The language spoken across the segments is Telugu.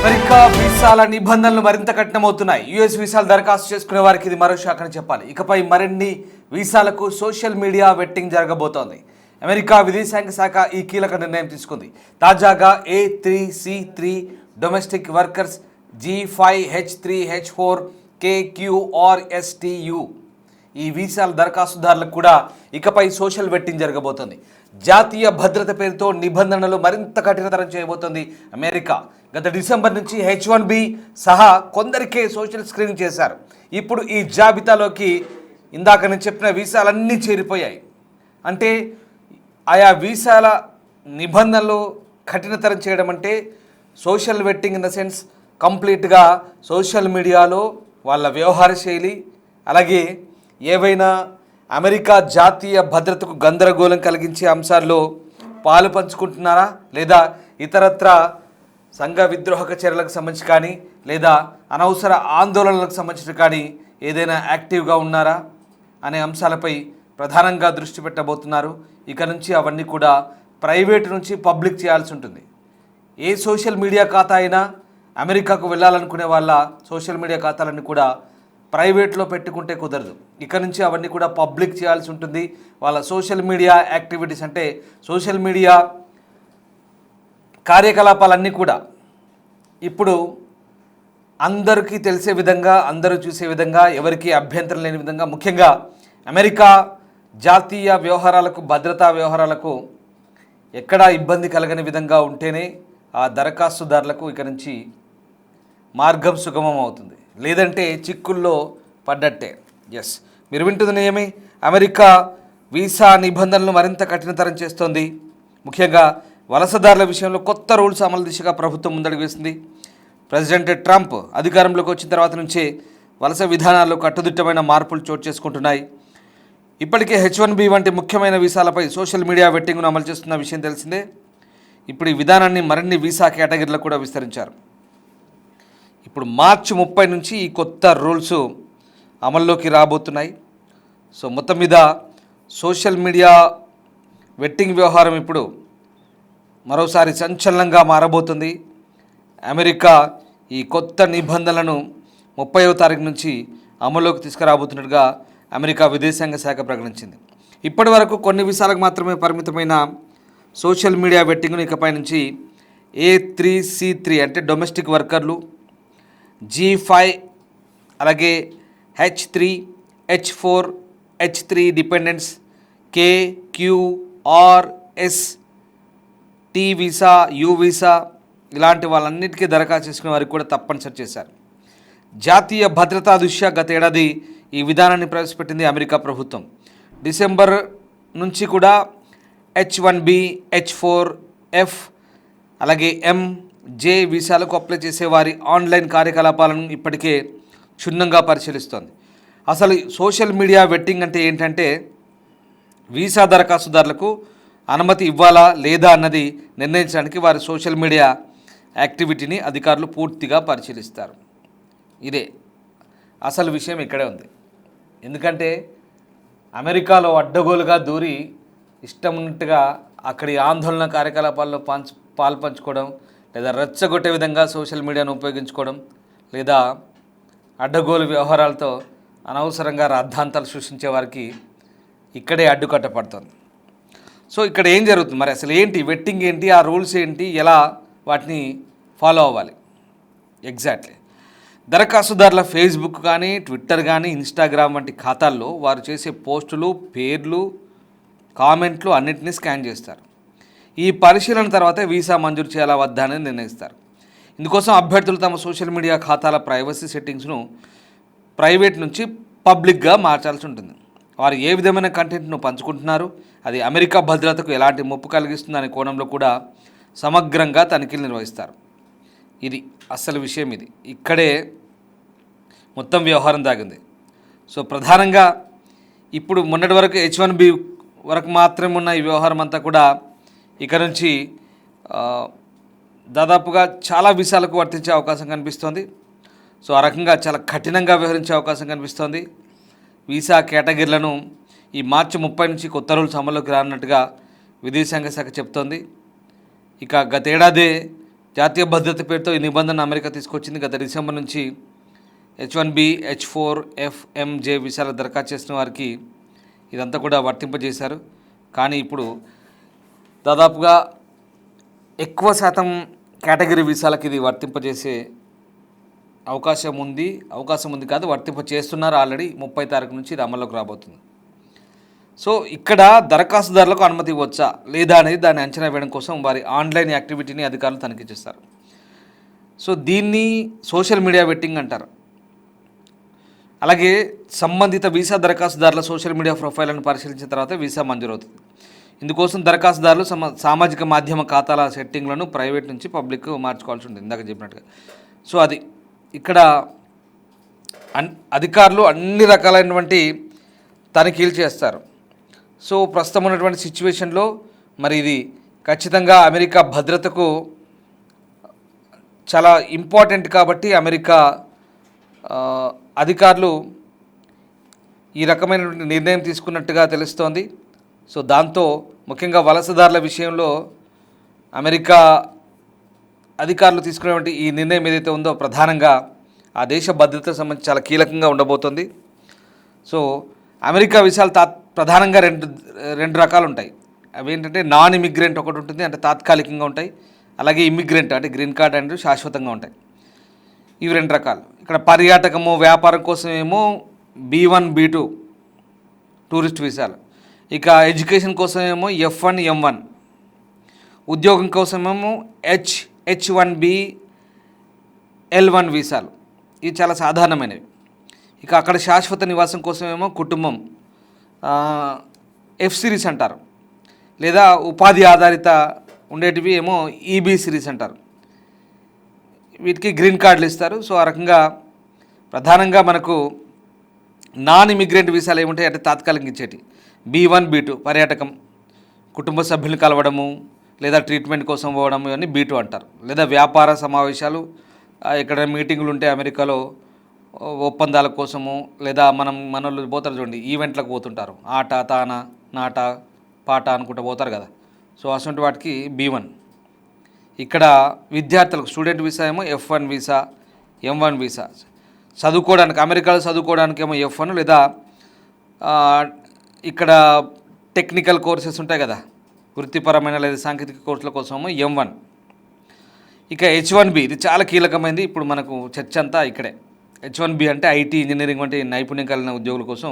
అమెరికా వీసాల నిబంధనలు మరింత కఠినమవుతున్నాయి. యుఎస్ వీసాలు దరఖాస్తు చేసుకునే వారికి ఇది మరో షాక్ అని చెప్పాలి. ఇకపై మరిన్ని వీసాలకు సోషల్ మీడియా వెట్టింగ్ జరగబోతోంది. అమెరికా విదేశాంగ శాఖ ఈ కీలక నిర్ణయం తీసుకుంది. తాజాగా A3C3 domestic workers, G5H3H4 KQRSTU ఈ వీసాల దరఖాస్తుదారులకు కూడా ఇకపై సోషల్ వెట్టింగ్ జరగబోతోంది. జాతీయ భద్రత పేరుతో నిబంధనలు మరింత కఠినతరం చేయబోతోంది అమెరికా. గత డిసెంబర్ నుంచి H1B సహా కొందరికే సోషల్ స్క్రీనింగ్ చేశారు. ఇప్పుడు ఈ జాబితాలోకి ఇందాక నేను చెప్పిన వీసాలన్నీ చేరిపోయాయి. అంటే ఆయా వీసాల నిబంధనలు కఠినతరం చేయడం అంటే social vetting in the sense కంప్లీట్గా సోషల్ మీడియాలో వాళ్ళ వ్యవహార శైలి, అలాగే ఏవైనా అమెరికా జాతీయ భద్రతకు గందరగోళం కలిగించే అంశాల్లో పాలు పంచుకుంటున్నారా, లేదా ఇతరత్ర సంఘ విద్రోహక చర్యలకు సంబంధించి కానీ, లేదా అనవసర ఆందోళనలకు సంబంధించి కానీ ఏదైనా యాక్టివ్గా ఉన్నారా అనే అంశాలపై ప్రధానంగా దృష్టి పెట్టబోతున్నారు. ఇక నుంచి అవన్నీ కూడా ప్రైవేట్ నుంచి పబ్లిక్ చేయాల్సి ఉంటుంది. ఏ సోషల్ మీడియా ఖాతా అయినా అమెరికాకు వెళ్ళాలనుకునే వాళ్ళ సోషల్ మీడియా ఖాతాలన్నీ కూడా ప్రైవేట్లో పెట్టుకుంటే కుదరదు. ఇక నుంచి అవన్నీ కూడా పబ్లిక్ చేయాల్సి ఉంటుంది. వాళ్ళ సోషల్ మీడియా యాక్టివిటీస్ అంటే సోషల్ మీడియా కార్యకలాపాలన్నీ కూడా ఇప్పుడు అందరికీ తెలిసే విధంగా, అందరూ చూసే విధంగా, ఎవరికీ అభ్యంతరం లేని విధంగా, ముఖ్యంగా అమెరికా జాతీయ వ్యవహారాలకు, భద్రతా వ్యవహారాలకు ఎక్కడా ఇబ్బంది కలగని విధంగా ఉంటేనే ఆ దరఖాస్తుదారులకు ఇక నుంచి మార్గం సుగమం అవుతుంది. లేదంటే చిక్కుల్లో పడ్డట్టే. ఎస్, మీరు వింటుంది ఏమి, అమెరికా వీసా నిబంధనలు మరింత కఠినతరం చేస్తోంది. ముఖ్యంగా వలసదారుల విషయంలో కొత్త రూల్స్ అమలు దిశగా ప్రభుత్వం ముందడుగు వేసింది. ప్రెసిడెంట్ ట్రంప్ అధికారంలోకి వచ్చిన తర్వాత నుంచే వలస విధానాల్లో కట్టుదిట్టమైన మార్పులు చోటు చేసుకుంటున్నాయి. ఇప్పటికే H1B వంటి ముఖ్యమైన వీసాలపై సోషల్ మీడియా వెట్టింగ్ను అమలు చేస్తున్న విషయం తెలిసిందే. ఇప్పుడు ఈ విధానాన్ని మరిన్ని వీసా కేటగిరీలకు కూడా విస్తరించారు. ఇప్పుడు మార్చి 30 నుంచి ఈ కొత్త రూల్స్ అమల్లోకి రాబోతున్నాయి. సో మొత్తం మీద సోషల్ మీడియా వెట్టింగ్ వ్యవహారం ఇప్పుడు మరోసారి సంచలనంగా మారబోతుంది. అమెరికా ఈ కొత్త నిబంధనలను 30వ తారీఖు నుంచి అమల్లోకి తీసుకురాబోతున్నట్టుగా అమెరికా విదేశాంగ శాఖ ప్రకటించింది. ఇప్పటి వరకు కొన్ని వీసాలకు మాత్రమే పరిమితమైన సోషల్ మీడియా వెట్టింగ్ను ఇకపై నుంచి A3C3 అంటే డొమెస్టిక్ వర్కర్లు, G5 అలాగే H3H4 H3 dependents, KQRST visa, you visa ఇలాంటి వాళ్ళన్నిటికీ దరఖాస్తు చేసుకునే వారికి కూడా తప్పనిసరి చేశారు. జాతీయ భద్రతా దృష్ట్యా గత ఏడాది ఈ విధానాన్ని ప్రవేశపెట్టింది అమెరికా ప్రభుత్వం. డిసెంబర్ నుంచి కూడా H1B, H4F అలాగే MJ వీసాలకు అప్లై చేసే వారి ఆన్లైన్ కార్యకలాపాలను ఇప్పటికే క్షుణ్ణంగా పరిశీలిస్తోంది. అసలు సోషల్ మీడియా వెట్టింగ్ అంటే ఏంటంటే వీసా దరఖాస్తుదారులకు అనుమతి ఇవ్వాలా లేదా అన్నది నిర్ణయించడానికి వారి సోషల్ మీడియా యాక్టివిటీని అధికారులు పూర్తిగా పరిశీలిస్తారు. ఇదే అసలు విషయం ఇక్కడే ఉంది. ఎందుకంటే అమెరికాలో అడ్డగోలుగా దూరి ఇష్టం ఉన్నట్టుగా అక్కడి ఆందోళన కార్యకలాపాల్లో పాల్పంచుకోవడం, లేదా రెచ్చగొట్టే విధంగా సోషల్ మీడియాను ఉపయోగించుకోవడం, లేదా అడ్డగోలు వ్యవహారాలతో అనవసరంగా రాద్ధాంతాలు సృష్టించే వారికి ఇక్కడే అడ్డుకట్టపడుతుంది. సో ఇక్కడ ఏం జరుగుతుంది మరి, అసలు ఏంటి వెట్టింగ్ ఏంటి, ఆ రూల్స్ ఏంటి, ఎలా వాటిని ఫాలో అవ్వాలి? ఎగ్జాక్ట్లీ దరఖాస్తుదారుల ఫేస్బుక్ కానీ, ట్విట్టర్ కానీ, ఇన్స్టాగ్రామ్ వంటి ఖాతాల్లో వారు చేసే పోస్టులు, పేర్లు, కామెంట్లు అన్నింటినీ స్కాన్ చేస్తారు. ఈ పరిశీలన తర్వాత వీసా మంజూరు చేయాలా వద్దా అనేది నిర్ణయిస్తారు. ఇందుకోసం అభ్యర్థులు తమ సోషల్ మీడియా ఖాతాల ప్రైవసీ సెట్టింగ్స్ను ప్రైవేట్ నుంచి పబ్లిక్గా మార్చాల్సి ఉంటుంది. వారు ఏ విధమైన కంటెంట్ను పంచుకుంటున్నారు, అది అమెరికా భద్రతకు ఎలాంటి ముప్పు కలిగిస్తుందనే కోణంలో కూడా సమగ్రంగా తనిఖీలు నిర్వహిస్తారు. ఇది అసలు విషయం. ఇది ఇక్కడే మొత్తం వ్యవహారం దాగింది. సో ప్రధానంగా ఇప్పుడు మొన్నటి వరకు H1B వరకు మాత్రమే ఉన్న ఈ వ్యవహారం అంతా కూడా ఇక నుంచి దాదాపుగా చాలా వీసాలకు వర్తించే అవకాశం కనిపిస్తోంది. సో ఆ రకంగా చాలా కఠినంగా వ్యవహరించే అవకాశం కనిపిస్తోంది. వీసా కేటగిరీలను ఈ మార్చి 30 నుంచి కొత్త రూల్స్ అమల్లోకి రానున్నట్టుగా విదేశాంగ శాఖ చెప్తోంది. ఇక గతేడాది జాతీయ భద్రత పేరుతో ఈ నిబంధన అమెరికా తీసుకొచ్చింది. గత డిసెంబర్ నుంచి H1B, H4, FMJ వీసాల దరఖాస్తు చేసిన వారికి ఇదంతా కూడా వర్తింపజేశారు. కానీ ఇప్పుడు దాదాపుగా ఎక్కువ శాతం కేటగిరీ వీసాలకు ఇది వర్తింపజేసే అవకాశం ఉంది కాదు, వర్తింప చేస్తున్నారు. ఆల్రెడీ 30 తారీఖు నుంచి ఇది అమల్లోకి రాబోతుంది. సో ఇక్కడ దరఖాస్తుదారులకు అనుమతి ఇవ్వచ్చా లేదా అనేది దాన్ని అంచనా వేయడం కోసం వారి ఆన్లైన్ యాక్టివిటీని అధికారులు తనిఖీ చేస్తారు. సో దీన్ని సోషల్ మీడియా వెట్టింగ్ అంటారు. అలాగే సంబంధిత వీసా దరఖాస్తుదారుల సోషల్ మీడియా ప్రొఫైల్ను పరిశీలించిన తర్వాత వీసా మంజూరవుతుంది. ఇందుకోసం దరఖాస్తుదారులు సామాజిక మాధ్యమ ఖాతాల సెట్టింగ్లను ప్రైవేట్ నుంచి పబ్లిక్ మార్చుకోవాల్సి ఉంటుంది, ఇందాక చెప్పినట్టుగా. సో అది ఇక్కడ అధికారులు అన్ని రకాలైనటువంటి తనిఖీలు చేస్తారు. సో ప్రస్తుతం ఉన్నటువంటి సిచ్యువేషన్లో మరి ఇది ఖచ్చితంగా అమెరికా భద్రతకు చాలా ఇంపార్టెంట్ కాబట్టి అమెరికా అధికారులు ఈ రకమైనటువంటి నిర్ణయం తీసుకున్నట్టుగా తెలుస్తోంది. సో దాంతో ముఖ్యంగా వలసదారుల విషయంలో అమెరికా అధికారులు తీసుకునేటువంటి ఈ నిర్ణయం ఏదైతే ఉందో ప్రధానంగా ఆ దేశ భద్రతకు సంబంధించి చాలా కీలకంగా ఉండబోతోంది. సో అమెరికా వీసాలు ప్రధానంగా రెండు రకాలు ఉంటాయి. అవి ఏంటంటే నాన్ ఇమిగ్రెంట్ ఒకటి ఉంటుంది, అంటే తాత్కాలికంగా ఉంటాయి. అలాగే ఇమిగ్రెంట్ అంటే గ్రీన్ కార్డ్ అంటే శాశ్వతంగా ఉంటాయి. ఇవి రెండు రకాలు. ఇక్కడ పర్యాటకము వ్యాపారం కోసం ఏమో B1, B2 టూరిస్ట్ వీసాలు, ఇక ఎడ్యుకేషన్ కోసం ఏమో F1, M1, ఉద్యోగం కోసమేమో H1B, L1 వీసాలు. ఇవి చాలా సాధారణమైనవి. ఇక అక్కడ శాశ్వత నివాసం కోసమేమో కుటుంబం F సిరీస్ అంటారు, లేదా ఉపాధి ఆధారిత ఉండేటివి ఏమో EB సిరీస్ అంటారు. వీటికి గ్రీన్ కార్డులు ఇస్తారు. సో ఆ రకంగా ప్రధానంగా మనకు నాన్ ఇమిగ్రెంట్ వీసాలు ఏముంటాయి అంటే తాత్కాలికంగా ఇచ్చేటి B1, B2 పర్యాటకం, కుటుంబ సభ్యులను కలవడము లేదా ట్రీట్మెంట్ కోసం పోవడం, ఇవన్నీ B2 అంటారు. లేదా వ్యాపార సమావేశాలు, ఇక్కడ మీటింగులు ఉంటే అమెరికాలో ఒప్పందాల కోసము, లేదా మనోళ్ళు పోతారు చూడండి, ఈవెంట్లకు పోతుంటారు, ఆట తాన నాట పాట అనుకుంటూ పోతారు కదా. సో అటువంటి వాటికి B1. ఇక్కడ విద్యార్థులకు స్టూడెంట్ వీసా ఏమో F1 వీసా, M1 వీసా. చదువుకోవడానికి అమెరికాలో చదువుకోవడానికి ఏమో F1, లేదా ఇక్కడ టెక్నికల్ కోర్సెస్ ఉంటాయి కదా, వృత్తిపరమైన లేదా సాంకేతిక కోర్సుల కోసమేమో M1. ఇక H1B ఇది చాలా కీలకమైనది. ఇప్పుడు మనకు చర్చ అంతా ఇక్కడే. H1B అంటే IT ఇంజనీరింగ్ వంటి నైపుణ్యం కలిగిన ఉద్యోగుల కోసం,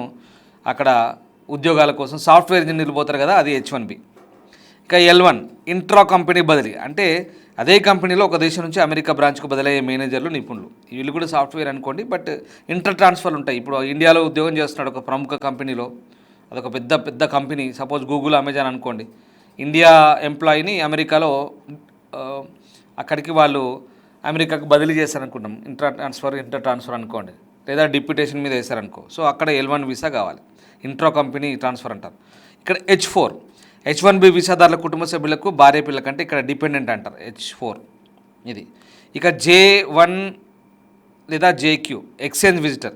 అక్కడ ఉద్యోగాల కోసం సాఫ్ట్వేర్ ఇంజనీర్లు పోతారు కదా, అది H1B. ఇక L1 ఇంట్రా కంపెనీ బదిలీ, అంటే అదే కంపెనీలో ఒక దేశం నుంచి అమెరికా బ్రాంచ్కు బదిలయ్యే మేనేజర్లు, నిపుణులు. వీళ్ళు కూడా సాఫ్ట్వేర్ అనుకోండి, బట్ ఇంటర్ ట్రాన్స్ఫర్లు ఉంటాయి. ఇప్పుడు ఇండియాలో ఉద్యోగం చేస్తున్నాడు ఒక ప్రముఖ కంపెనీలో, అదొక పెద్ద కంపెనీ, సపోజ్ గూగుల్, అమెజాన్ అనుకోండి. ఇండియా ఎంప్లాయీని అమెరికాలో అక్కడికి వాళ్ళు అమెరికాకు బదిలీ చేశారనుకుంటాం, ఇంటర్ ట్రాన్స్ఫర్ అనుకోండి, లేదా డిప్యూటేషన్ మీద వేశారనుకో. సో అక్కడ L1 వీసా కావాలి, ఇంట్రా కంపెనీ ట్రాన్స్ఫర్ అంటారు. ఇక్కడ H4 H1B వీసాదారుల కుటుంబ సభ్యులకు, భార్య పిల్లకంటే ఇక్కడ డిపెండెంట్ అంటారు H4 ఇది. ఇక J1 లేదా JQ ఎక్స్చేంజ్ విజిటర్,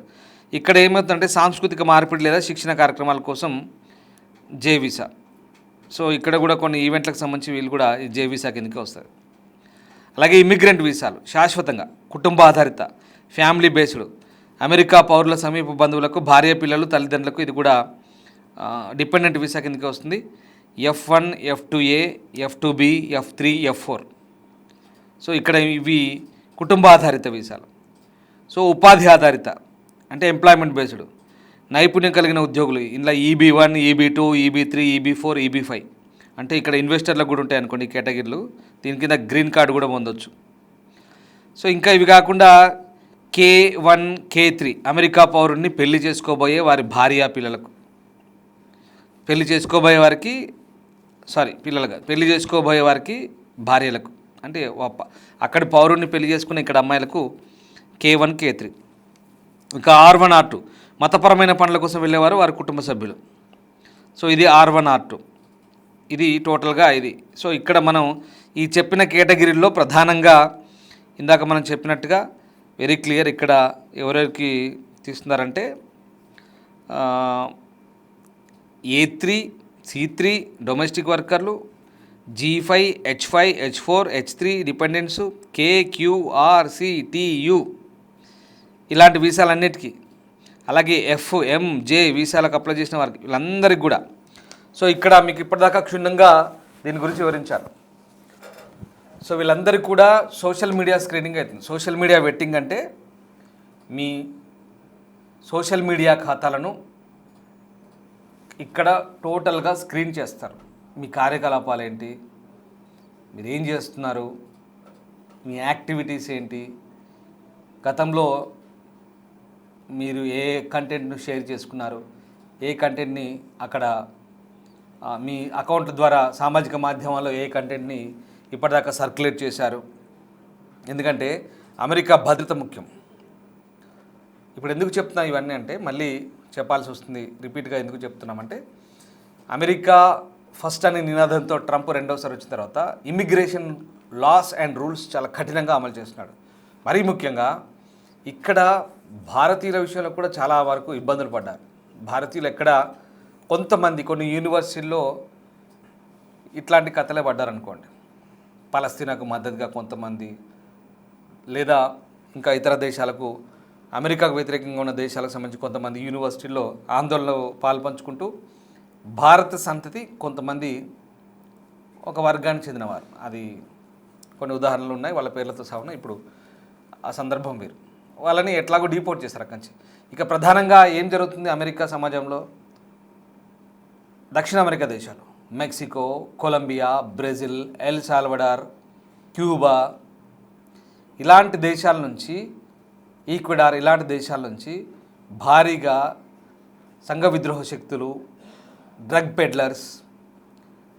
ఇక్కడ ఏమవుతుందంటే సాంస్కృతిక మార్పిడి లేదా శిక్షణ కార్యక్రమాల కోసం J వీసా. సో ఇక్కడ కూడా కొన్ని ఈవెంట్లకు సంబంధించి వీళ్ళు కూడా ఈ J వీసా కిందకి వస్తారు. అలాగే ఇమిగ్రెంట్ వీసాలు శాశ్వతంగా కుటుంబ ఆధారిత ఫ్యామిలీ బేస్డ్ అమెరికా పౌరుల సమీప బంధువులకు, భార్య పిల్లలు తల్లిదండ్రులకు ఇది కూడా డిపెండెంట్ వీసా కిందకి వస్తుంది. F1, F2A, F2B, F3, F4. So ఇక్కడ ఇవి కుటుంబ ఆధారిత వీసాలు. సో ఉపాధి ఆధారిత అంటే ఎంప్లాయ్మెంట్ బేస్డ్ నైపుణ్యం కలిగిన ఉద్యోగులు, ఇలా EB1, EB2, EB3, EB4, EB5 అంటే ఇక్కడ ఇన్వెస్టర్లకు కూడా ఉంటాయి అనుకోండి ఈ కేటగిరీలు. దీని కింద గ్రీన్ కార్డు కూడా పొందొచ్చు. సో ఇంకా ఇవి కాకుండా K1, K3 అమెరికా పౌరుడిని పెళ్లి చేసుకోబోయే వారి భార్య పిల్లలకు, పెళ్లి చేసుకోబోయే వారికి భార్యలకు, అంటే అక్కడి పౌరుడిని పెళ్లి చేసుకున్న ఇక్కడ అమ్మాయిలకు K1, K3. ఇక R1, R2 మతపరమైన పనుల కోసం వెళ్ళేవారు, వారి కుటుంబ సభ్యులు. సో ఇది R1, R2 ఇది టోటల్గా ఇది. సో ఇక్కడ మనం ఈ చెప్పిన కేటగిరీల్లో ప్రధానంగా ఇందాక మనం చెప్పినట్టుగా వెరీ క్లియర్. ఇక్కడ ఎవరెవరికి తీస్తున్నారంటే A3, C3 డొమెస్టిక్ వర్కర్లు, G5, H5, H4, H3 dependents, KQRCTU ఇలాంటి వీసాలన్నిటికీ, అలాగే FMJ వీసాలకు అప్లై చేసిన వారికి వీళ్ళందరికీ కూడా. సో ఇక్కడ మీకు ఇప్పటిదాకా క్షుణ్ణంగా దీని గురించి వివరించాను. సో వీళ్ళందరికీ కూడా సోషల్ మీడియా స్క్రీనింగ్ అవుతుంది. సోషల్ మీడియా వెట్టింగ్ అంటే మీ సోషల్ మీడియా ఖాతాలను ఇక్కడ టోటల్గా స్క్రీన్ చేస్తారు. మీ కార్యకలాపాలు ఏంటి, మీరు ఏం చేస్తున్నారు, మీ యాక్టివిటీస్ ఏంటి, గతంలో మీరు ఏ కంటెంట్ను షేర్ చేసుకున్నారు, ఏ కంటెంట్ని అక్కడ మీ అకౌంట్ ద్వారా సామాజిక మాధ్యమాల్లో ఏ కంటెంట్ని ఇప్పటిదాకా సర్క్యులేట్ చేశారు. ఎందుకంటే అమెరికా భద్రత ముఖ్యం. ఇప్పుడు ఎందుకు చెప్తున్నా ఇవన్నీ అంటే, మళ్ళీ చెప్పాల్సి వస్తుంది, రిపీట్గా ఎందుకు చెప్తున్నామంటే, అమెరికా ఫస్ట్ అనే నినాదంతో ట్రంప్ రెండవసారి వచ్చిన తర్వాత ఇమిగ్రేషన్ లాస్ అండ్ రూల్స్ చాలా కఠినంగా అమలు చేస్తున్నాడు. మరీ ముఖ్యంగా ఇక్కడ భారతీయుల విషయంలో కూడా చాలా వరకు ఇబ్బందులు పడ్డారు. భారతీయులు ఎక్కడ కొంతమంది కొన్ని యూనివర్సిటీల్లో ఇట్లాంటి కథలే పడ్డారనుకోండి. పలస్తీనాకు మద్దతుగా కొంతమంది, లేదా ఇంకా ఇతర దేశాలకు, అమెరికాకు వ్యతిరేకంగా ఉన్న దేశాలకు సంబంధించి కొంతమంది యూనివర్సిటీల్లో ఆందోళనలో పాల్పంచుకుంటూ భారత సంతతి కొంతమంది ఒక వర్గానికి చెందినవారు, అది కొన్ని ఉదాహరణలు ఉన్నాయి, వాళ్ళ పేర్లతో సహా. ఇప్పుడు ఆ సందర్భం వేరు. వాళ్ళని ఎట్లాగో డిపోర్ట్ చేస్తారు అక్కడి నుంచి. ఇక ప్రధానంగా ఏం జరుగుతుంది అమెరికా సమాజంలో, దక్షిణ అమెరికా దేశాలు Mexico, Colombia, Brazil, El Salvador, Cuba ఇలాంటి దేశాల నుంచి, ఈక్వెడార్ ఇలాంటి దేశాల నుంచి భారీగా సంఘ విద్రోహ శక్తులు, drug peddlers,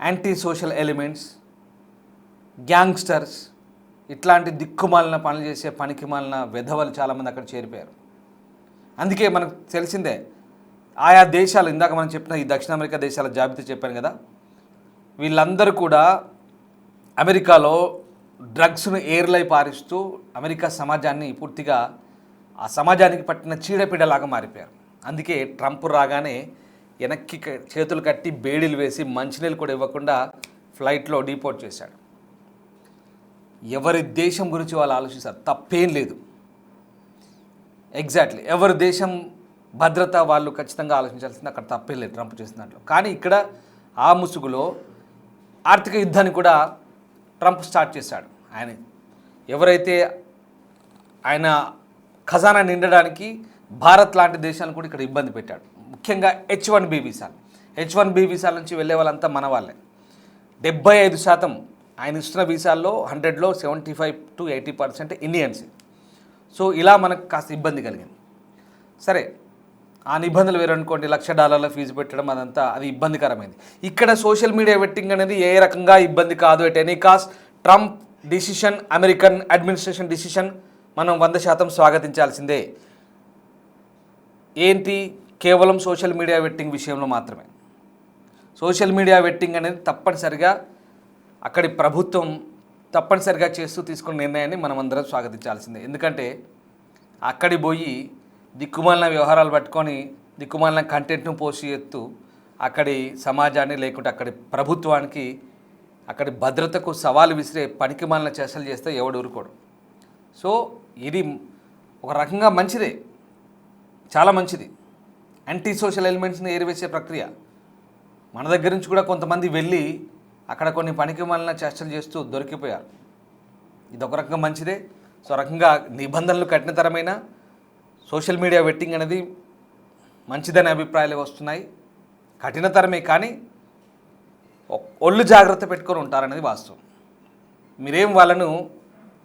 anti social elements, gangsters ఇట్లాంటి దిక్కుమాలిన పనులు చేసే పనికిమాలిన వెధవలు చాలామంది అక్కడ చేరిపోయారు. అందుకే మనకు తెలిసిందే ఆయా దేశాలు, ఇందాక మనం చెప్పిన ఈ దక్షిణ అమెరికా దేశాల జాబితా చెప్పాను కదా, వీళ్ళందరూ కూడా అమెరికాలో డ్రగ్స్ను ఏర్లై పారిస్తూ అమెరికా సమాజాన్ని పూర్తిగా ఆ సమాజానికి పట్టిన చీడపీడలాగా మారిపోయారు. అందుకే ట్రంప్ రాగానే వెనక్కి చేతులు కట్టి బేడీలు వేసి మంచినీళ్ళు కూడా ఇవ్వకుండా ఫ్లైట్లో డిపోర్ట్ చేశాడు. ఎవరి దేశం గురించి వాళ్ళు ఆలోచిస్తారు, తప్పేం లేదు. ఎగ్జాక్ట్లీ ఎవరి దేశం భద్రత వాళ్ళు ఖచ్చితంగా ఆలోచించాల్సింది, అక్కడ తప్పేం లేదు ట్రంప్ చేసిన దాంట్లో. కానీ ఇక్కడ ఆ ముసుగులో ఆర్థిక యుద్ధాన్ని కూడా ట్రంప్ స్టార్ట్ చేశాడు. ఎవరైతే ఆయన ఖజానా నిండడానికి భారత్ లాంటి దేశాలను కూడా ఇక్కడ ఇబ్బంది పెట్టాడు. ముఖ్యంగా H1B వీసాలు. H1B వీసాల నుంచి వెళ్ళే వాళ్ళంతా మన వాళ్ళే. 75% ఆయన ఇస్తున్న వీసాల్లో 100లో 75 to 80% ఇండియన్స్. సో ఇలా మనకు కాస్త ఇబ్బంది కలిగింది. సరే, ఆ నిబంధనలు వేరనుకోండి, $1,00,000 ఫీజు పెట్టడం అదంతా అది ఇబ్బందికరమైంది. ఇక్కడ సోషల్ మీడియా వెట్టింగ్ అనేది ఏ రకంగా ఇబ్బంది కాదు. At any cost Trump decision, American administration decision మనం 100% స్వాగతించాల్సిందే. ఏంటి, కేవలం సోషల్ మీడియా వెట్టింగ్ విషయంలో మాత్రమే. సోషల్ మీడియా వెట్టింగ్ అనేది తప్పనిసరిగా అక్కడి ప్రభుత్వం తప్పనిసరిగా చేస్తూ తీసుకున్న నిర్ణయాన్ని మనం అందరం స్వాగతించాల్సిందే. ఎందుకంటే అక్కడి పోయి దిక్కుమాలిన వ్యవహారాలు పట్టుకొని దిక్కుమాలిన కంటెంట్ను పోస్ట్ చేస్తూ అక్కడి సమాజాన్ని, లేకుంటే అక్కడి ప్రభుత్వానికి, అక్కడి భద్రతకు సవాలు విసిరే పనికిమాలిన చేష్టలు చేస్తే ఎవడు ఊరుకోడు. సో ఇది ఒక రకంగా మంచిదే, చాలా మంచిది. యాంటీ సోషల్ ఎలిమెంట్స్ని ఏరివేసే ప్రక్రియ. మన దగ్గర నుంచి కూడా కొంతమంది వెళ్ళి అక్కడ కొన్ని పనికిమాలిన చేష్టలు చేస్తూ దొరికిపోయారు. ఇది ఒక రకంగా మంచిదే. సో రకంగా నిబంధనలు కఠినతరమైన సోషల్ మీడియా వెట్టింగ్ అనేది మంచిదనే అభిప్రాయాలు వస్తున్నాయి. కఠినతరమే, కానీ ఒళ్ళు జాగ్రత్త పెట్టుకొని ఉంటారనేది వాస్తవం. మీరేం వాళ్ళను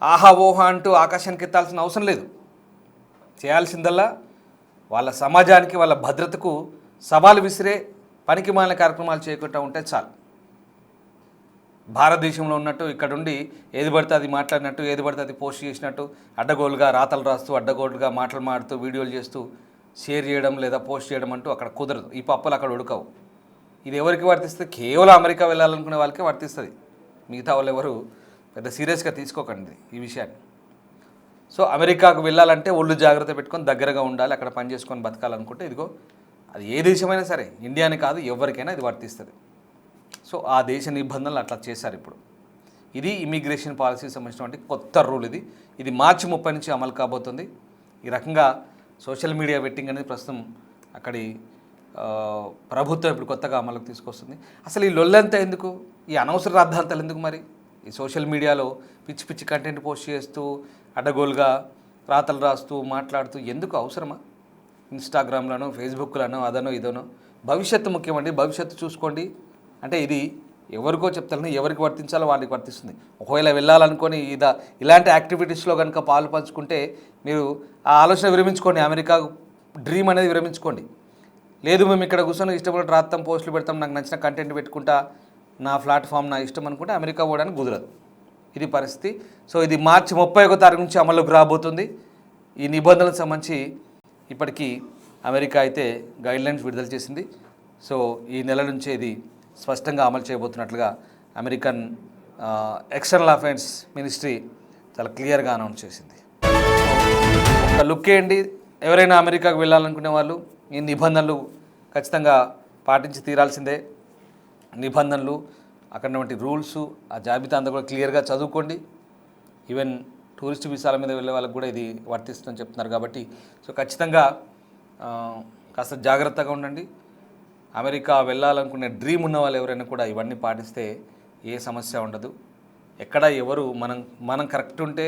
ఆహా ఓహా అంటూ ఆకాశానికి ఎత్తాల్సిన అవసరం లేదు. చేయాల్సిందల్లా వాళ్ళ సమాజానికి, వాళ్ళ భద్రతకు సవాలు విసిరే పనికిమాలిన కార్యక్రమాలు చేయకుండా ఉంటే చాలు. భారతదేశంలో ఉన్నట్టు ఇక్కడుండి ఏది పడితే అది మాట్లాడినట్టు, ఏది పడితే అది పోస్ట్ చేసినట్టు, అడ్డగోలుగా రాతలు రాస్తూ, అడ్డగోలుగా మాటలు మాడుతూ, వీడియోలు చేస్తూ షేర్ చేయడం లేదా పోస్ట్ చేయడం అంటూ అక్కడ కుదరదు. ఈ పప్పులు అక్కడ ఉడకవు. ఇది ఎవరికి వర్తిస్తుంది? కేవలం అమెరికా వెళ్ళాలనుకునే వాళ్ళకే వర్తిస్తుంది. మిగతా వాళ్ళు ఎవరు పెద్ద సీరియస్గా తీసుకోకండి ఈ విషయాన్ని. సో అమెరికాకు వెళ్ళాలంటే ఒళ్ళు జాగ్రత్త పెట్టుకొని దగ్గరగా ఉండాలి, అక్కడ పని చేసుకొని బతకాలనుకుంటే ఇదిగో అది ఏ దేశమైనా సరే, ఇండియాని కాదు ఎవరికైనా ఇది వర్తిస్తుంది. సో ఆ దేశ నిబంధనలు అట్లా చేశారు ఇప్పుడు. ఇది ఇమిగ్రేషన్ పాలసీకి సంబంధించినటువంటి కొత్త రూల్. ఇది మార్చి 30 నుంచి అమలు కాబోతుంది. ఈ రకంగా సోషల్ మీడియా వెట్టింగ్ అనేది ప్రస్తుతం అక్కడి ప్రభుత్వం ఇప్పుడు కొత్తగా అమలుకు తీసుకొస్తుంది. అసలు ఈ లొల్లంతా ఎందుకు, ఈ అనవసర రాద్ధాంతాలు ఎందుకు? మరి ఈ సోషల్ మీడియాలో పిచ్చి పిచ్చి కంటెంట్ పోస్ట్ చేస్తూ అడ్డగోలుగా రాతలు రాస్తూ మాట్లాడుతూ ఎందుకు అవసరమా? ఇన్స్టాగ్రామ్లను, ఫేస్బుక్లను, అదనో ఇదనో. భవిష్యత్తు ముఖ్యమండి, భవిష్యత్తు చూసుకోండి. అంటే ఇది ఎవరికో చెప్తారని ఎవరికి వర్తించాలో వారికి వర్తిస్తుంది. ఒకవేళ వెళ్ళాలనుకొని ఇలాంటి యాక్టివిటీస్లో కనుక పాలు పంచుకుంటే మీరు ఆ ఆలోచన విరమించుకోండి, అమెరికా డ్రీమ్ అనేది విరమించుకోండి. లేదు మేము ఇక్కడ కూర్చొని ఇష్టపడి రాస్తాం, పోస్టులు పెడతాం, నాకు నచ్చిన కంటెంట్ పెట్టుకుంటా, నా ప్లాట్ఫామ్ నా ఇష్టం అనుకుంటే అమెరికా పోవడానికి కుదరదు. ఇది పరిస్థితి. సో ఇది మార్చి 31వ తారీఖు నుంచి అమలులోకి రాబోతుంది. ఈ నిబంధనలకు సంబంధించి ఇప్పటికీ అమెరికా అయితే గైడ్లైన్స్ విడుదల చేసింది. సో ఈ నెల నుంచే ఇది స్పష్టంగా అమలు చేయబోతున్నట్లుగా అమెరికన్ ఎక్స్టర్నల్ అఫైర్స్ మినిస్ట్రీ చాలా క్లియర్గా అనౌన్స్ చేసింది. ఒక లుక్ వేయండి, ఎవరైనా అమెరికాకు వెళ్ళాలనుకునే వాళ్ళు ఈ నిబంధనలు ఖచ్చితంగా పాటించి తీరాల్సిందే. నిబంధనలు, అక్కడ ఉన్నటువంటి రూల్స్, ఆ జాబితా అంతా కూడా క్లియర్గా చదువుకోండి. ఈవెన్ టూరిస్ట్ వీసాల మీద వెళ్ళే వాళ్ళకి కూడా ఇది వర్తిస్తుందని చెప్తున్నారు కాబట్టి సో ఖచ్చితంగా కాస్త జాగ్రత్తగా ఉండండి. అమెరికా వెళ్ళాలనుకునే డ్రీమ్ ఉన్న వాళ్ళు ఎవరైనా కూడా ఇవన్నీ పాటిస్తే ఏ సమస్య ఉండదు. ఎక్కడ ఎవరు మనం కరెక్ట్ ఉంటే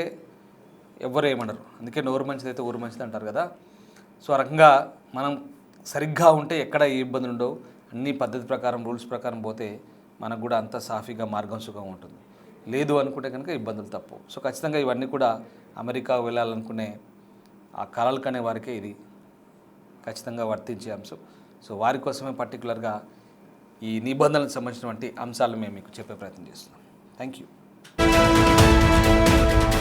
ఎవరు ఏమనరు. అందుకే నోరు మంచిది అయితే ఊరు మంచిది అంటారు కదా. సో ఆ రకంగా మనం సరిగ్గా ఉంటే ఎక్కడ ఏ ఇబ్బందులు ఉండవు. అన్ని పద్ధతి ప్రకారం, రూల్స్ ప్రకారం పోతే మనకు కూడా అంత సాఫీగా మార్గం సుఖంగా ఉంటుంది. లేదు అనుకుంటే కనుక ఇబ్బందులు తప్పవు. సో ఖచ్చితంగా ఇవన్నీ కూడా అమెరికా వెళ్ళాలనుకునే ఆ కలలు కనే వారికే ఇది ఖచ్చితంగా వర్తించే అంశం. సో వారి కోసమే పర్టికులర్గా ఈ నిబంధనలకు సంబంధించినటువంటి అంశాలు మేము మీకు చెప్పే ప్రయత్నం చేస్తున్నాం. Thank you.